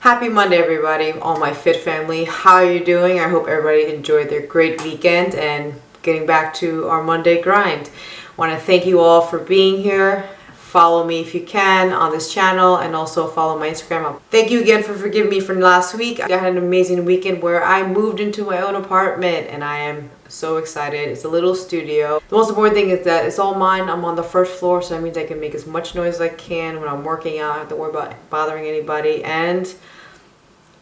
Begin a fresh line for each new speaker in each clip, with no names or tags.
Happy Monday, everybody, all my fit family. How are you doing? I hope everybody enjoyed their great weekend and getting back to our Monday grind. I want to thank you all for being here. Follow me if you can on this channel and also follow my Instagram. Thank you again for forgiving me from last week. I had an amazing weekend where I moved into my own apartment and I am so excited. It's a little studio. The most important thing is that it's all mine. I'm on the first floor, so that means I can make as much noise as I can when I'm working out. I don't have to worry about bothering anybody, and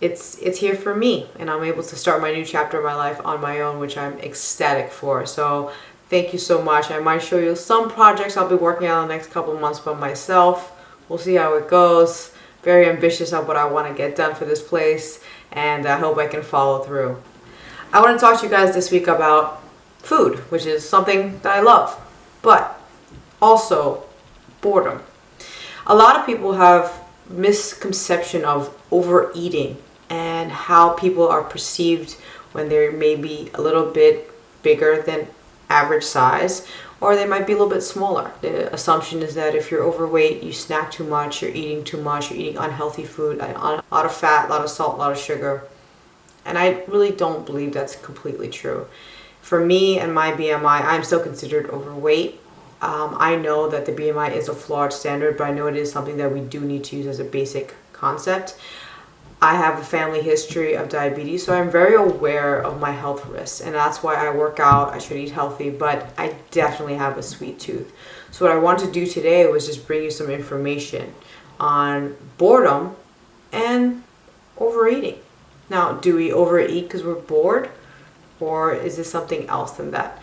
it's here for me, and I'm able to start my new chapter of my life on my own, which I'm ecstatic for. So thank you so much. I might show you some projects I'll be working on the next couple of months by myself. We'll see how it goes. Very ambitious of what I want to get done for this place, and I hope I can follow through. I want to talk to you guys this week about food, which is something that I love, but also boredom. A lot of people have misconception of overeating and how people are perceived when they're maybe a little bit bigger than average size, or they might be a little bit smaller. The assumption is that if you're overweight, you snack too much, you're eating too much, you're eating unhealthy food, a lot of fat, a lot of salt, a lot of sugar. And I really don't believe that's completely true. For me and my BMI, I'm still considered overweight. I know that the BMI is a flawed standard, but I know it is something that we do need to use as a basic concept. I have a family history of diabetes, so I'm very aware of my health risks, and that's why I work out. I should eat healthy, but I definitely have a sweet tooth. So what I wanted to do today was just bring you some information on boredom and overeating. Now, do we overeat because we're bored, or is this something else than that?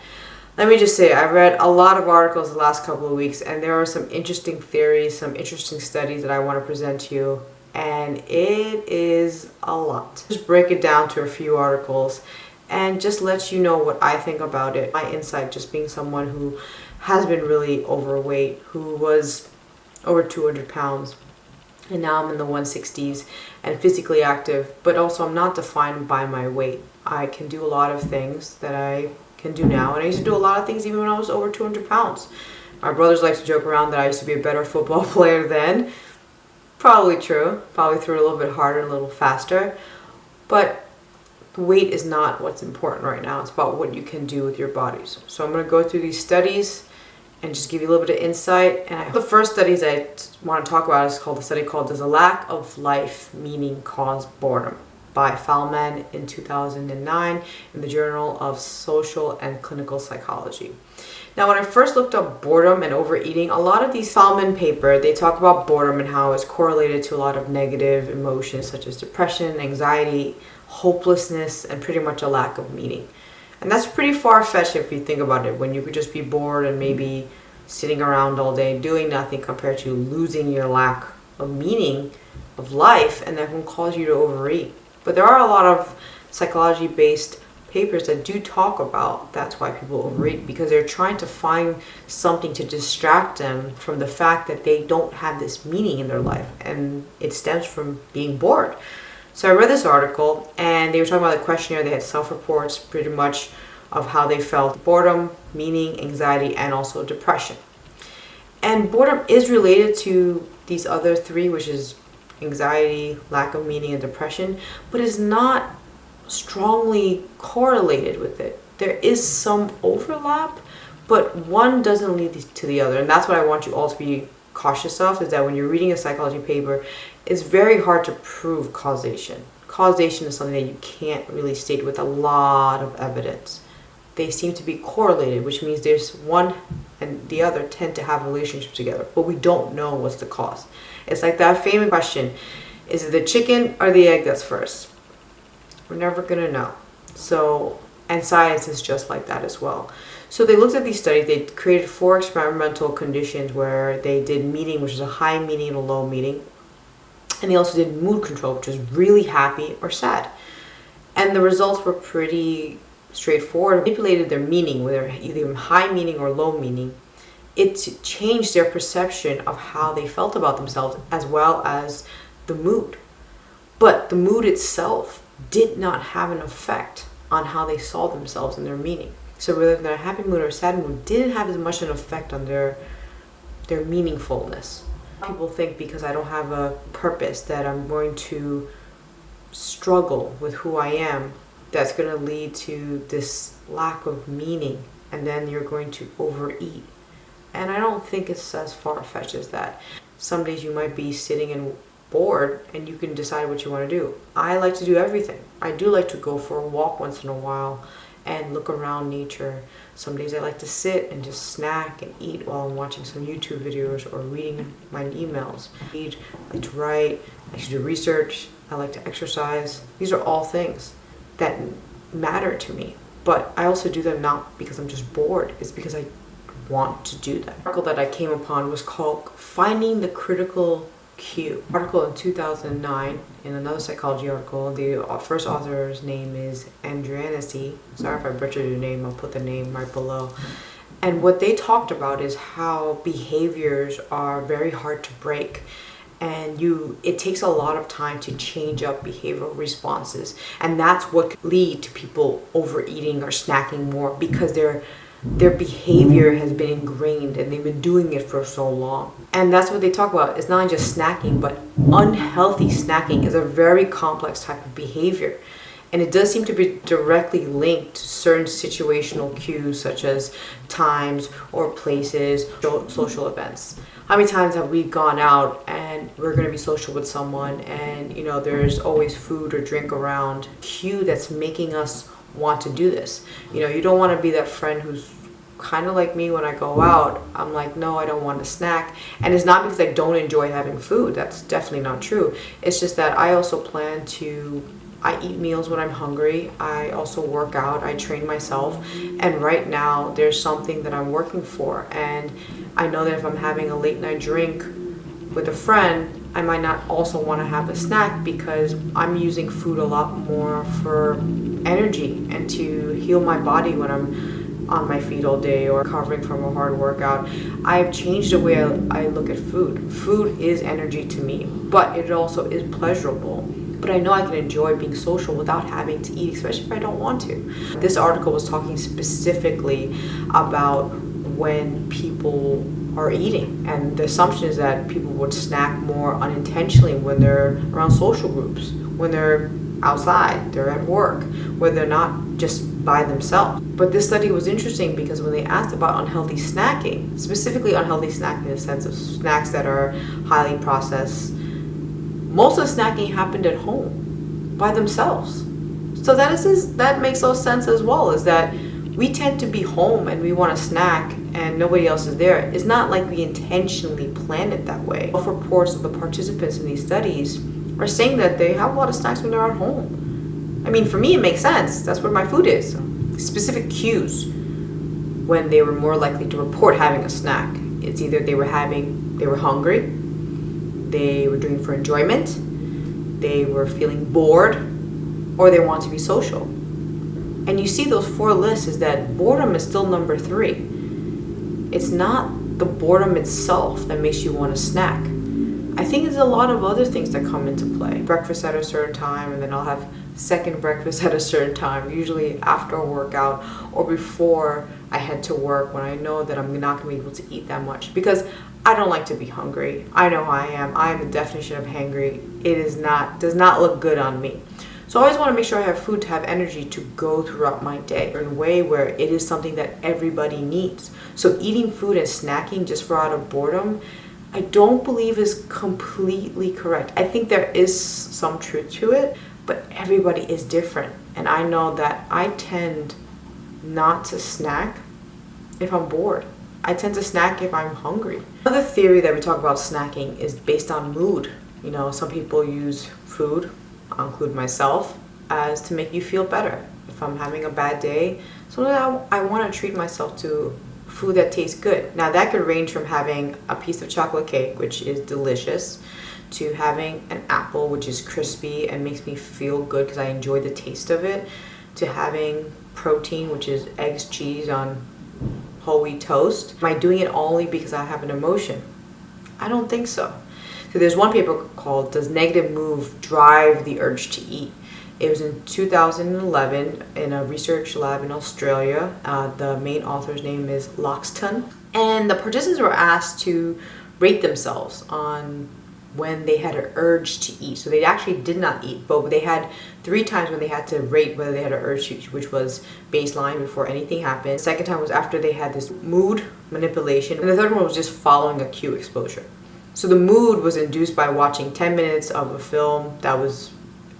Let me just say, I read a lot of articles the last couple of weeks, and there are some interesting theories, some interesting studies that I want to present to you, and it is a lot. Just break it down to a few articles and just let you know what I think about it. My insight, just being someone who has been really overweight, who was over 200 pounds, and now I'm in the 160s and physically active, but also I'm not defined by my weight. I can do a lot of things that I can do now, and I used to do a lot of things even when I was over 200 pounds. My brothers like to joke around that I used to be a better football player then. Probably true. Probably threw it a little bit harder and a little faster. But weight is not what's important right now. It's about what you can do with your bodies. So I'm going to go through these studies and just give you a little bit of insight. And the first studies I want to talk about is called a study called "Does a Lack of Life Meaning Cause Boredom?" by Feldman in 2009 in the Journal of Social and Clinical Psychology. Now, when I first looked up boredom and overeating, a lot of these Feldman paper, they talk about boredom and how it's correlated to a lot of negative emotions such as depression, anxiety, hopelessness, and pretty much a lack of meaning. And that's pretty far-fetched if you think about it, when you could just be bored and maybe sitting around all day doing nothing compared to losing your lack of meaning of life, and that can cause you to overeat. But there are a lot of psychology-based papers that do talk about that's why people overeat, because they're trying to find something to distract them from the fact that they don't have this meaning in their life, and it stems from being bored. So I read this article, and they were talking about the questionnaire. They had self-reports pretty much of how they felt: boredom, meaning, anxiety, and also depression. And boredom is related to these other three, which is anxiety, lack of meaning, and depression, but is not strongly correlated with it. There is some overlap, but one doesn't lead to the other. And that's what I want you all to be cautious of, is that when you're reading a psychology paper, it's very hard to prove causation. Causation is something that you can't really state with a lot of evidence. They seem to be correlated, which means there's one and the other tend to have relationships together, but we don't know what's the cause. It's like that famous question: is it the chicken or the egg that's first? We're never gonna know. So, and science is just like that as well. So they looked at these studies. They created 4 experimental conditions where they did meaning, which is a high meaning and a low meaning. And they also did mood control, which is really happy or sad. And the results were pretty straightforward. They manipulated their meaning, whether either high meaning or low meaning. It changed their perception of how they felt about themselves, as well as the mood. But the mood itself did not have an effect on how they saw themselves and their meaning. So whether they're a happy mood or a sad mood didn't have as much an effect on their meaningfulness. People think because I don't have a purpose that I'm going to struggle with who I am that's going to lead to this lack of meaning, and then you're going to overeat. And I don't think it's as far-fetched as that. Some days you might be sitting and bored and you can decide what you want to do. I like to do everything. I do like to go for a walk once in a while and look around nature. Some days I like to sit and just snack and eat while I'm watching some YouTube videos or reading my emails. I like to write, I like to do research, I like to exercise. These are all things that matter to me. But I also do them not because I'm just bored. It's because I want to do that. The article that I came upon was called Finding the Critical Cue. Article in 2009 in another psychology article. The first author's name is Andrianesi. Sorry if I butchered your name, I'll put the name right below. And what they talked about is how behaviors are very hard to break, and it takes a lot of time to change up behavioral responses, and that's what could lead to people overeating or snacking more, because their behavior has been ingrained and they've been doing it for so long. And that's what they talk about. It's not just snacking, but unhealthy snacking is a very complex type of behavior. And it does seem to be directly linked to certain situational cues, such as times or places, social events. How many times have we gone out and we're going to be social with someone, and there's always food or drink around, cue that's making us want to do this. You don't want to be that friend who's kind of like me. When I go out, I'm like, no, I don't want to snack. And it's not because I don't enjoy having food. That's definitely not true. It's just that I also I eat meals when I'm hungry. I also work out. I train myself. And right now there's something that I'm working for. And I know that if I'm having a late night drink with a friend, I might not also want to have a snack, because I'm using food a lot more for energy and to heal my body when I'm on my feet all day or recovering from a hard workout. I've changed the way I look at food. Food is energy to me, but it also is pleasurable. But I know I can enjoy being social without having to eat, especially if I don't want to. This article was talking specifically about when people are eating, and the assumption is that people would snack more unintentionally when they're around social groups, when they're outside, they're at work, where they're not just by themselves. But this study was interesting because when they asked about unhealthy snacking, specifically unhealthy snacking in the sense of snacks that are highly processed, most of the snacking happened at home by themselves. So that makes no sense as well, is that we tend to be home and we want to snack and nobody else is there. It's not like we intentionally planned it that way. Both reports of the participants in these studies are saying that they have a lot of snacks when they're at home. I mean, for me, it makes sense. That's where my food is. Specific cues when they were more likely to report having a snack. It's either they were hungry, they were doing it for enjoyment, they were feeling bored, or they want to be social. And you see those four lists is that boredom is still number 3. It's not the boredom itself that makes you want to snack. I think there's a lot of other things that come into play. Breakfast at a certain time, and then I'll have second breakfast at a certain time, usually after a workout or before I head to work, when I know that I'm not going to be able to eat that much, because I don't like to be hungry. I know I am. I am the definition of hangry. Does not look good on me. So I always want to make sure I have food to have energy to go throughout my day in a way where it is something that everybody needs. So eating food and snacking just for out of boredom, I don't believe is completely correct. I think there is some truth to it, but everybody is different. And I know that I tend not to snack if I'm bored. I tend to snack if I'm hungry. Another theory that we talk about snacking is based on mood. Some people use food, I'll include myself, as to make you feel better. If I'm having a bad day, sometimes I want to treat myself to food that tastes good. Now that could range from having a piece of chocolate cake, which is delicious, to having an apple, which is crispy and makes me feel good because I enjoy the taste of it, to having protein, which is eggs, cheese on whole wheat toast. Am I doing it only because I have an emotion? I don't think so. So there's one paper called "Does Negative Mood Drive the Urge to Eat?" It was in 2011 in a research lab in Australia. The main author's name is Loxton. And the participants were asked to rate themselves on when they had an urge to eat. So they actually did not eat, but they had 3 times when they had to rate whether they had an urge to eat, which was baseline before anything happened. The second time was after they had this mood manipulation. And the third one was just following a cue exposure. So the mood was induced by watching 10 minutes of a film that was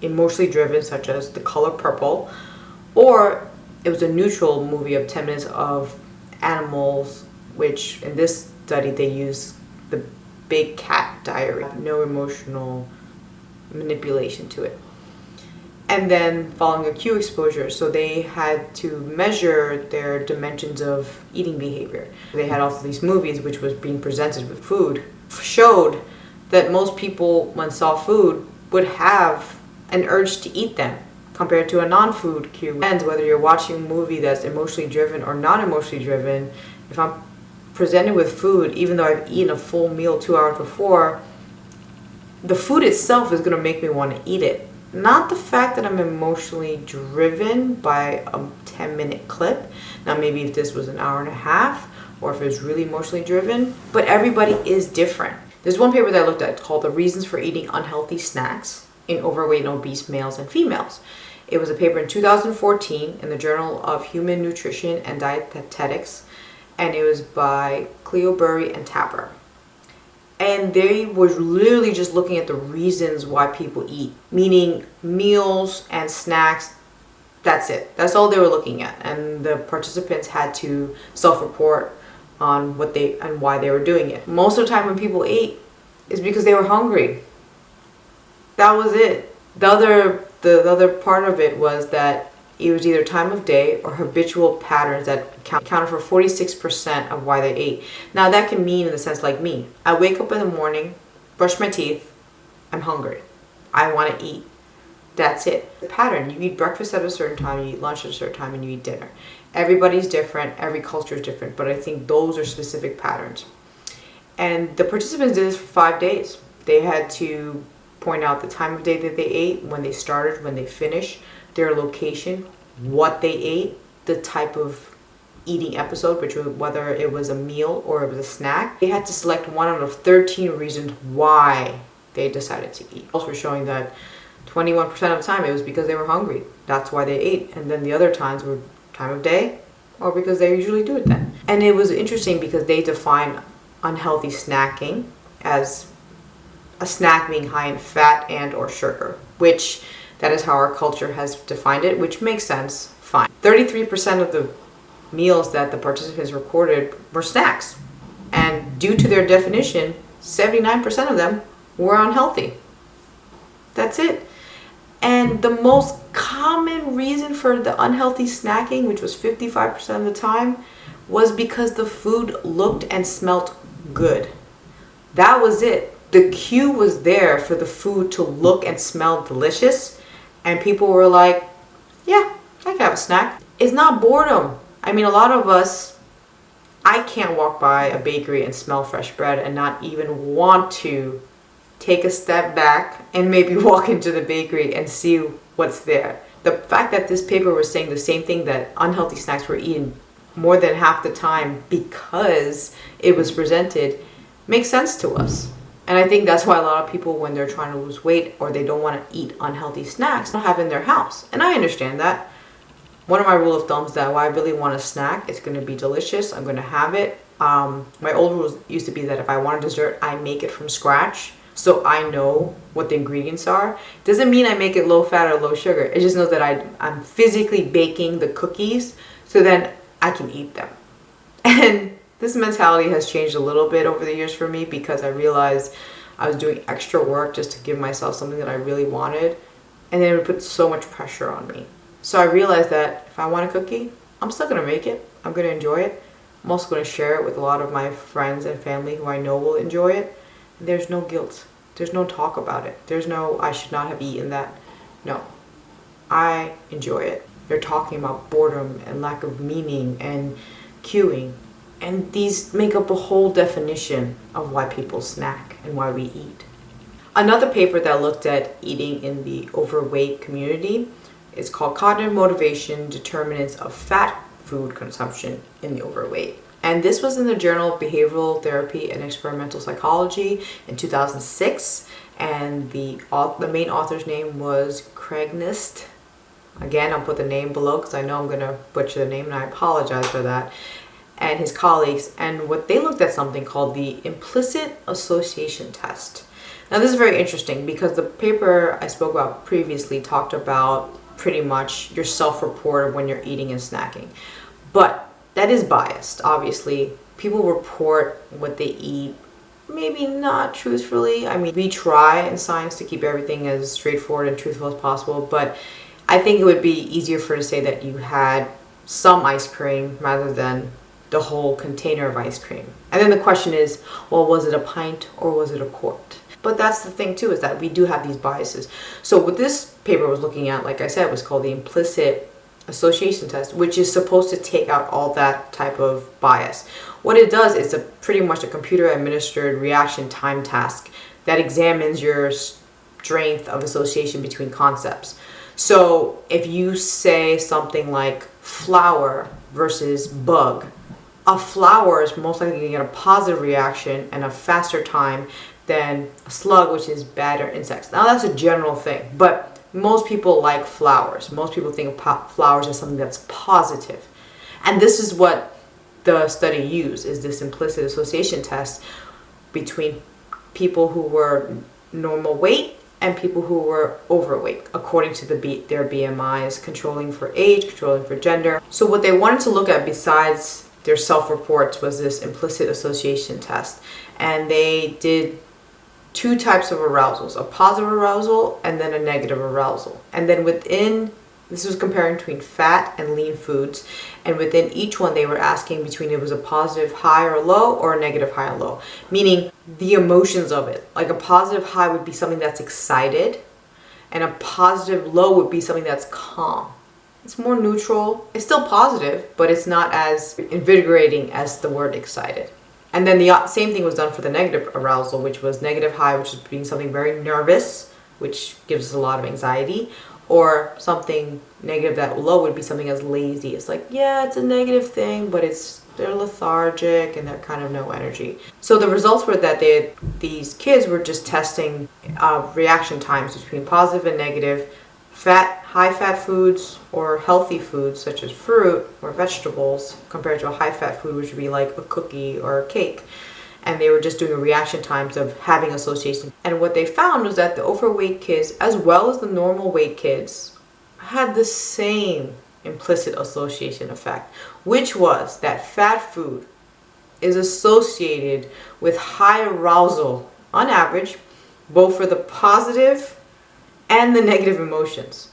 emotionally driven, such as The Color Purple, or it was a neutral movie of 10 minutes of animals, which in this study they used the Big Cat Diary. No emotional manipulation to it. And then following a cue exposure, so they had to measure their dimensions of eating behavior. They had also these movies which was being presented with food, showed that most people when saw food would have an urge to eat them compared to a non-food cue. And whether you're watching a movie that's emotionally driven or not emotionally driven, if I'm presented with food, even though I've eaten a full meal 2 hours before, the food itself is going to make me want to eat it. Not the fact that I'm emotionally driven by a 10-minute clip. Now maybe if this was an hour and a half, or if it was really emotionally driven, but everybody is different. There's one paper that I looked at called The Reasons for Eating Unhealthy Snacks in Overweight and Obese Males and Females. It was a paper in 2014 in the Journal of Human Nutrition and Dietetics, and it was by Cleobury and Tapper. And they were literally just looking at the reasons why people eat, meaning meals and snacks. That's it. That's all they were looking at. And the participants had to self-report on what they and why they were doing it. Most of the time when people ate is because they were hungry. That was it. The other part of it was that it was either time of day or habitual patterns that accounted for 46% of why they ate. Now that can mean in the sense like me. I wake up in the morning, brush my teeth, I'm hungry. I want to eat. That's it. The pattern. You eat breakfast at a certain time, you eat lunch at a certain time, and you eat dinner. Everybody's different. Every culture is different. But I think those are specific patterns. And the participants did this for 5 days. They had to point out the time of day that they ate, when they started, when they finished, their location, what they ate, the type of eating episode, which was whether it was a meal or it was a snack. They had to select 1 out of 13 reasons why they decided to eat. Also showing that 21% of the time it was because they were hungry. That's why they ate. And then the other times were time of day or because they usually do it then. And it was interesting because they define unhealthy snacking as a snack being high in fat and or sugar, which that is how our culture has defined it, which makes sense, fine. 33% of the meals that the participants recorded were snacks. And due to their definition, 79% of them were unhealthy. That's it. And the most common reason for the unhealthy snacking, which was 55% of the time, was because the food looked and smelt good. That was it. The cue was there for the food to look and smell delicious. And people were like, yeah, I can have a snack. It's not boredom. I mean, a lot of us, I can't walk by a bakery and smell fresh bread and not even want to take a step back and maybe walk into the bakery and see what's there. The fact that this paper was saying the same thing, that unhealthy snacks were eaten more than half the time because it was presented, makes sense to us. And I think that's why a lot of people, when they're trying to lose weight or they don't want to eat unhealthy snacks, don't have in their house. And I understand that. One of my rule of thumbs that when I really want a snack, it's going to be delicious. I'm going to have it. My old rules used to be that if I want a dessert, I make it from scratch. So I know what the ingredients are. Doesn't mean I make it low fat or low sugar. It just knows that I'm physically baking the cookies so then I can eat them. And this mentality has changed a little bit over the years for me because I realized I was doing extra work just to give myself something that I really wanted. And then it would put so much pressure on me. So I realized that if I want a cookie, I'm still going to make it. I'm going to enjoy it. I'm also going to share it with a lot of my friends and family who I know will enjoy it. And there's no guilt. There's no talk about it. There's no, I should not have eaten that. No. I enjoy it. They're talking about boredom and lack of meaning and cueing. And these make up a whole definition of why people snack and why we eat. Another paper that looked at eating in the overweight community is called Cognitive Motivation Determinants of Fat Food Consumption in the Overweight. And this was in the Journal of Behavioral Therapy and Experimental Psychology in 2006. And the main author's name was Craig Nist. Again, I'll put the name below because I know I'm going to butcher the name, and I apologize for that. And his colleagues. And what they looked at something called the Implicit Association test. Now, this is very interesting because the paper I spoke about previously talked about pretty much your self-report when you're eating and snacking. But that is biased, obviously. People report what they eat, maybe not truthfully. I mean, we try in science to keep everything as straightforward and truthful as possible, but I think it would be easier for to say that you had some ice cream rather than the whole container of ice cream. And then the question is, well, was it a pint or was it a quart? But that's the thing too, is that we do have these biases. So what this paper was looking at, like I said, was called the Implicit Association test, which is supposed to take out all that type of bias. What it does is pretty much a computer administered reaction time task that examines your strength of association between concepts. So if you say something like flower versus bug, a flower is most likely going to get a positive reaction and a faster time than a slug, which is bad, or insects. Now that's a general thing, but most people like flowers. Most people think of flowers as something that's positive. And this is what the study used, is this implicit association test between people who were normal weight and people who were overweight, according to their BMIs, controlling for age, controlling for gender. So what they wanted to look at besides their self-reports was this implicit association test. And they did two types of arousals, a positive arousal and then a negative arousal. And then this was comparing between fat and lean foods. And within each one, they were asking between it was a positive high or low or a negative high or low, meaning the emotions of it. Like a positive high would be something that's excited, and a positive low would be something that's calm. It's more neutral. It's still positive, but it's not as invigorating as the word excited. And then the same thing was done for the negative arousal, which was negative high, which is being something very nervous, which gives us a lot of anxiety, or something negative that low would be something as lazy. It's like, yeah, it's a negative thing, but they're lethargic and they're kind of no energy. So the results were that these kids were just testing reaction times between positive and negative high-fat foods or healthy foods such as fruit or vegetables compared to a high-fat food, which would be like a cookie or a cake. And they were just doing a reaction times of having association. And what they found was that the overweight kids, as well as the normal weight kids, had the same implicit association effect, which was that fat food is associated with high arousal on average, both for the positive and the negative emotions.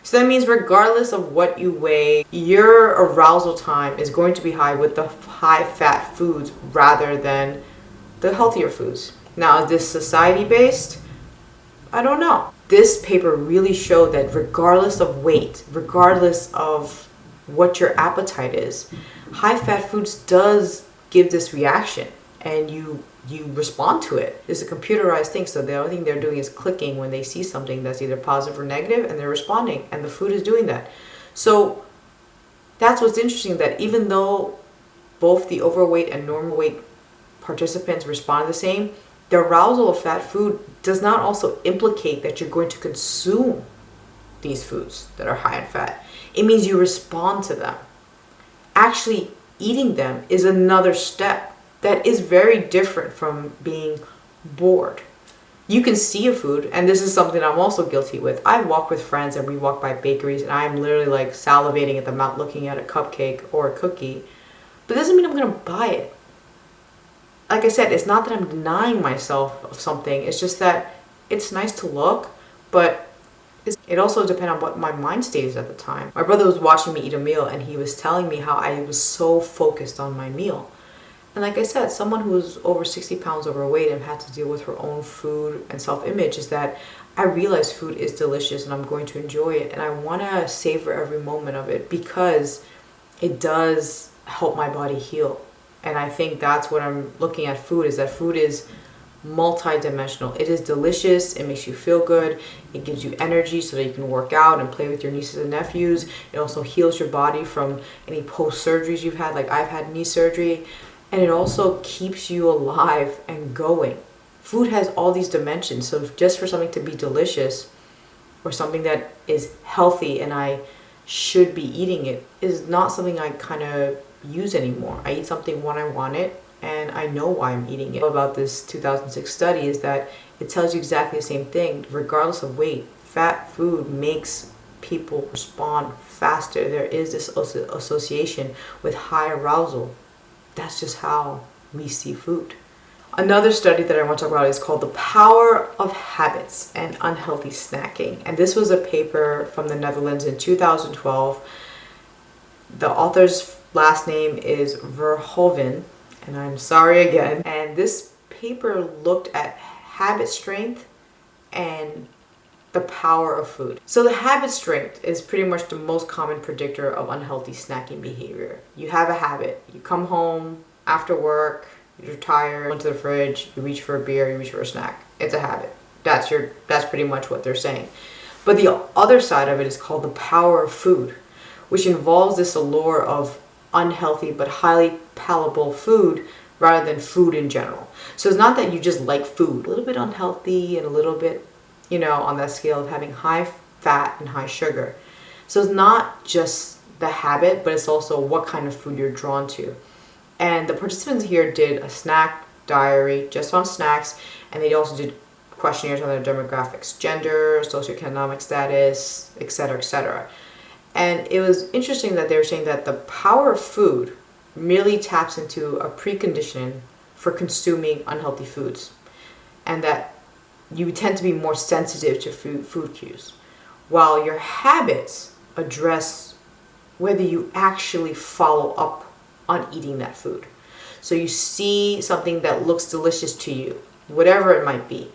So that means regardless of what you weigh, your arousal time is going to be high with the high fat foods rather than the healthier foods. Now, is this society based? I don't know. This paper really showed that regardless of weight, regardless of what your appetite is, high fat foods does give this reaction, and you respond to it. It's a computerized thing, so the only thing they're doing is clicking when they see something that's either positive or negative, and they're responding, and the food is doing that. So that's what's interesting, that even though both the overweight and normal weight participants respond the same, the arousal of fat food does not also implicate that you're going to consume these foods that are high in fat. It means you respond to them. Actually eating them is another step that is very different from being bored. You can see a food, and this is something I'm also guilty with. I walk with friends and we walk by bakeries, and I'm literally like salivating at the mouth looking at a cupcake or a cookie. But it doesn't mean I'm going to buy it. Like I said, it's not that I'm denying myself of something. It's just that it's nice to look, but it also depends on what my mind state is at the time. My brother was watching me eat a meal, and he was telling me how I was so focused on my meal. And like I said, someone who was over 60 pounds overweight and had to deal with her own food and self-image, is that I realize food is delicious and I'm going to enjoy it. And I want to savor every moment of it because it does help my body heal. And I think that's what I'm looking at food, is that food is multi-dimensional. It is delicious. It makes you feel good. It gives you energy so that you can work out and play with your nieces and nephews. It also heals your body from any post-surgeries you've had, like I've had knee surgery. And it also keeps you alive and going. Food has all these dimensions. So just for something to be delicious or something that is healthy and I should be eating it is not something I kind of use anymore. I eat something when I want it, and I know why I'm eating it. About this 2006 study is that it tells you exactly the same thing. Regardless of weight, fat food makes people respond faster. There is this association with high arousal. That's just how we see food. Another study that I want to talk about is called The Power of Habits and Unhealthy Snacking. And this was a paper from the Netherlands in 2012. The author's last name is Verhoeven, and I'm sorry again. And this paper looked at habit strength and the power of food. So the habit strength is pretty much the most common predictor of unhealthy snacking behavior. You have a habit. You come home after work, you're tired, went to the fridge, you reach for a beer, you reach for a snack. It's a habit. That's pretty much what they're saying. But the other side of it is called the power of food, which involves this allure of unhealthy but highly palatable food rather than food in general. So it's not that you just like food, a little bit unhealthy and a little bit, on that scale of having high fat and high sugar. So it's not just the habit, but it's also what kind of food you're drawn to. And the participants here did a snack diary just on snacks, and they also did questionnaires on their demographics, gender, socioeconomic status, etc., etc. And it was interesting that they were saying that the power of food merely taps into a precondition for consuming unhealthy foods, and that you tend to be more sensitive to food cues, while your habits address whether you actually follow up on eating that food. So you see something that looks delicious to you, whatever it might be.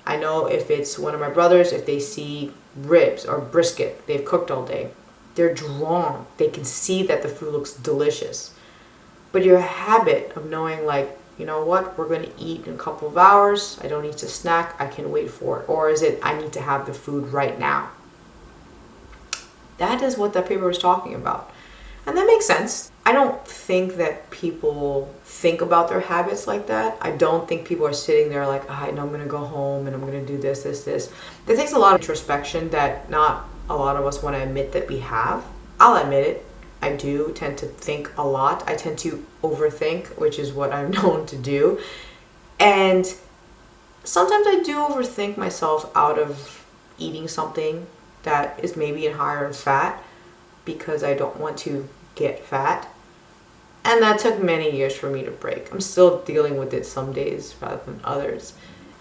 I know if it's one of my brothers, if they see ribs or brisket they've cooked all day, they're drawn. They can see that the food looks delicious. But your habit of knowing, like, you know what, we're going to eat in a couple of hours, I don't need to snack, I can wait for it. Or is it, I need to have the food right now? That is what that paper was talking about. And that makes sense. I don't think that people think about their habits like that. I don't think people are sitting there like, I know I'm going to go home and I'm going to do this. That takes a lot of introspection that not a lot of us want to admit that we have. I'll admit it. I do tend to think a lot. I tend to overthink, which is what I'm known to do. And sometimes I do overthink myself out of eating something that is maybe higher in fat because I don't want to get fat. And that took many years for me to break. I'm still dealing with it some days rather than others.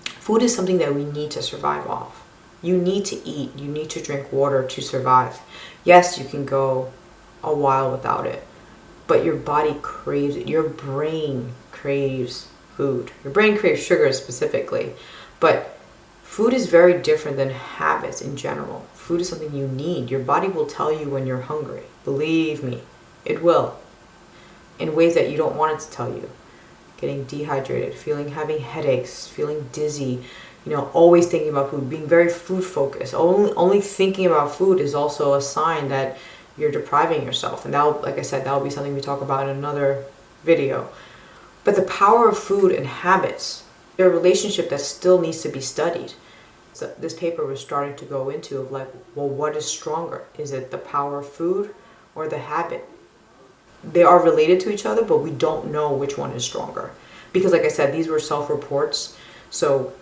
Food is something that we need to survive off. You need to eat. You need to drink water to survive. Yes, you can go a while without it, but your body craves it. Your brain craves food. Your brain craves sugar specifically, but food is very different than habits in general. Food is something you need. Your body will tell you when you're hungry. Believe me, it will. In ways that you don't want it to tell you. Getting dehydrated, having headaches, feeling dizzy, always thinking about food, being very food focused. Only thinking about food is also a sign that you're depriving yourself. And that'll, like I said, that'll be something we talk about in another video. But the power of food and habits, they're a relationship that still needs to be studied. So this paper was starting to go into of like, well, what is stronger? Is it the power of food or the habit? They are related to each other, but we don't know which one is stronger. Because like I said, these were self-reports. So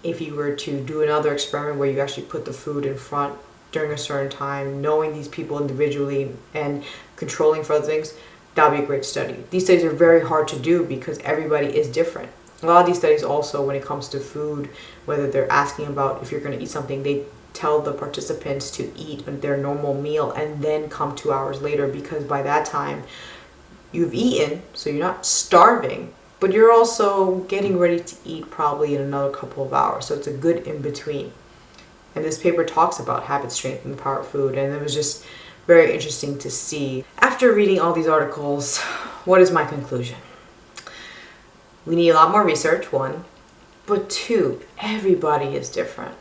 if you were to do another experiment where you actually put the food in front during a certain time, knowing these people individually and controlling for other things, that would be a great study. These studies are very hard to do because everybody is different. A lot of these studies also, when it comes to food, whether they're asking about if you're going to eat something, they tell the participants to eat their normal meal and then come 2 hours later, because by that time you've eaten, so you're not starving, but you're also getting ready to eat probably in another couple of hours. So it's a good in between. And this paper talks about habit strength and the power of food, and it was just very interesting to see. After reading all these articles, what is my conclusion? We need a lot more research, one. But two, everybody is different.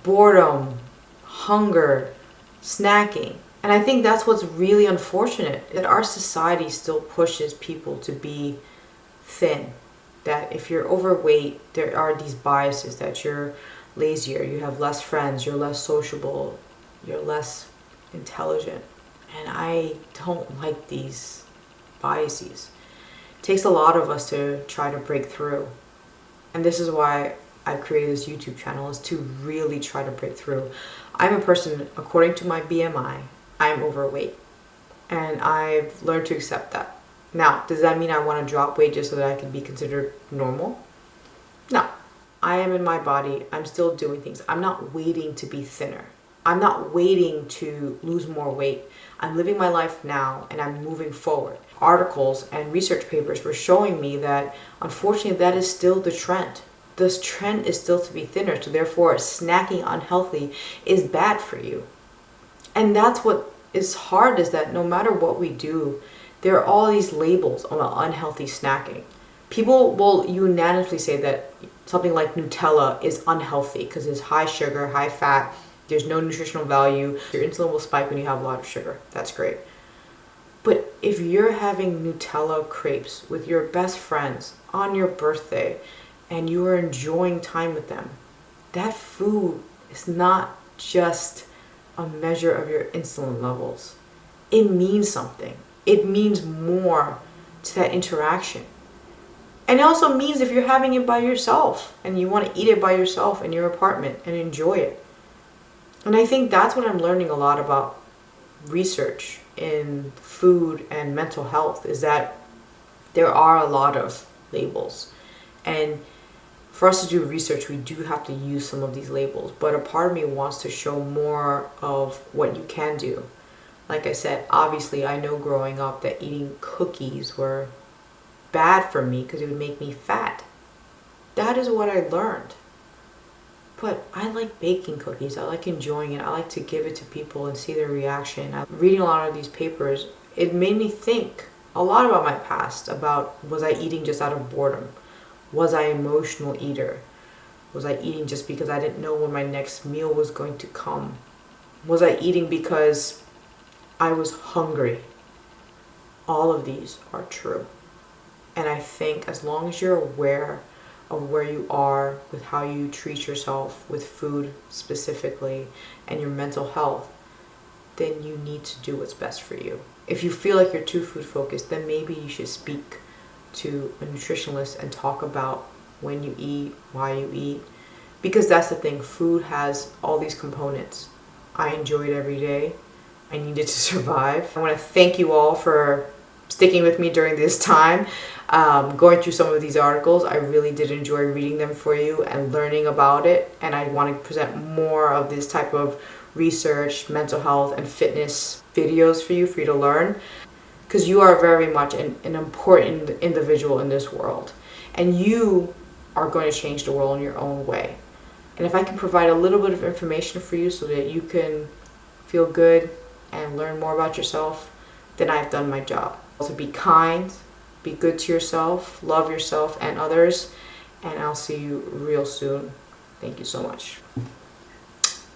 Boredom, hunger, snacking. And I think that's what's really unfortunate, that our society still pushes people to be thin. That if you're overweight, there are these biases that you're lazier, you have less friends, you're less sociable, you're less intelligent. And I don't like these biases. It takes a lot of us to try to break through. And this is why I created this YouTube channel, is to really try to break through. I'm a person, according to my BMI, I'm overweight. And I've learned to accept that. Now, does that mean I want to drop weight just so that I can be considered normal? No. I am in my body. I'm still doing things. I'm not waiting to be thinner. I'm not waiting to lose more weight. I'm living my life now and I'm moving forward. Articles and research papers were showing me that unfortunately that is still the trend. This trend is still to be thinner, so therefore snacking unhealthy is bad for you. And that's what is hard, is that no matter what we do, there are all these labels on unhealthy snacking. People will unanimously say that something like Nutella is unhealthy because it's high sugar, high fat, there's no nutritional value. Your insulin will spike when you have a lot of sugar. That's great. But if you're having Nutella crepes with your best friends on your birthday and you are enjoying time with them, that food is not just a measure of your insulin levels. It means something. It means more to that interaction. And it also means if you're having it by yourself and you want to eat it by yourself in your apartment and enjoy it. And I think that's what I'm learning a lot about research in food and mental health, is that there are a lot of labels. And for us to do research, we do have to use some of these labels. But a part of me wants to show more of what you can do. Like I said, obviously I know growing up that eating cookies were bad for me because it would make me fat. That is what I learned. But I like baking cookies. I like enjoying it. I like to give it to people and see their reaction. Reading a lot of these papers, it made me think a lot about my past, about, was I eating just out of boredom? Was I an emotional eater? Was I eating just because I didn't know when my next meal was going to come? Was I eating because I was hungry? All of these are true. And I think as long as you're aware of where you are with how you treat yourself with food specifically and your mental health, then you need to do what's best for you. If you feel like you're too food focused, then maybe you should speak to a nutritionist and talk about when you eat, why you eat. Because that's the thing, food has all these components. I enjoy it every day. I need it to survive. I want to thank you all for sticking with me during this time, going through some of these articles. I really did enjoy reading them for you and learning about it. And I want to present more of this type of research, mental health, and fitness videos for you to learn. Because you are very much an important individual in this world. And you are going to change the world in your own way. And if I can provide a little bit of information for you so that you can feel good and learn more about yourself, then I've done my job. Also, be kind, be good to yourself, love yourself and others, and I'll see you real soon. Thank you so much.